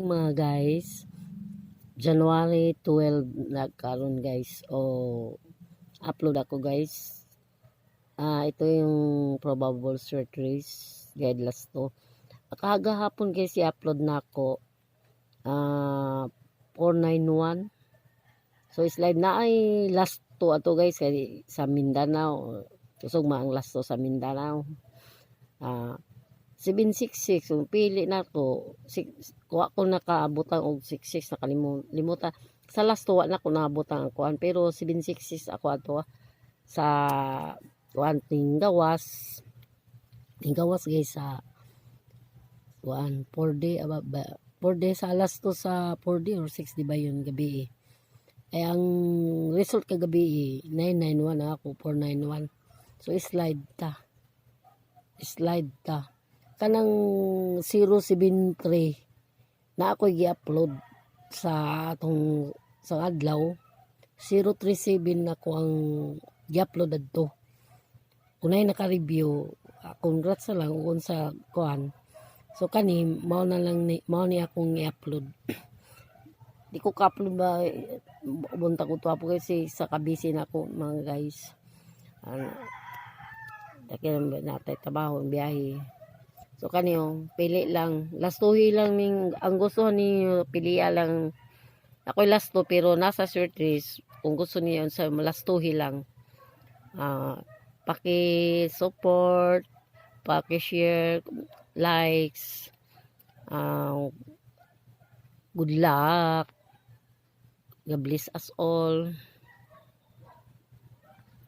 morning mga guys. January 12 nagkaroon guys. Upload ako guys. Ito yung probable surgeries guide last to. Kagahapon guys i-upload na ako. 491. So slide na ay last to ato guys kay sa Mindanao. Kusog maang last to sa Mindanao. 766 so pili na ko kuha ko nakaabutang og 66 nakalimutan sa last tuwa na ko naabutang ang kuan pero 766 ako ato sa kuan tinggawas guys sa kuan 4D 4D sa last to sa 4D or 6D ba yun gabi ay ang result kagabi 991 ako 491 so slide ta kanang 073 na ako i-upload sa atong sa adlaw 037 na ko ang i-upload adto kunay naka-review congrats sa lang kung sa kuan so kani mao ni akong i-upload di ko ka-upload ba bunta ko to apo kasi sa kabisi na ako mga guys dahil natay trabaho biyahe. So kanyo, pili lang. Lastuhi lang ning ang gusto ni piliya lang. Ako'y lasto pero nasa surgeries kung gusto niyo sa lastuhi lang. Paki-support, paki-share, likes. Good luck. God bless us all.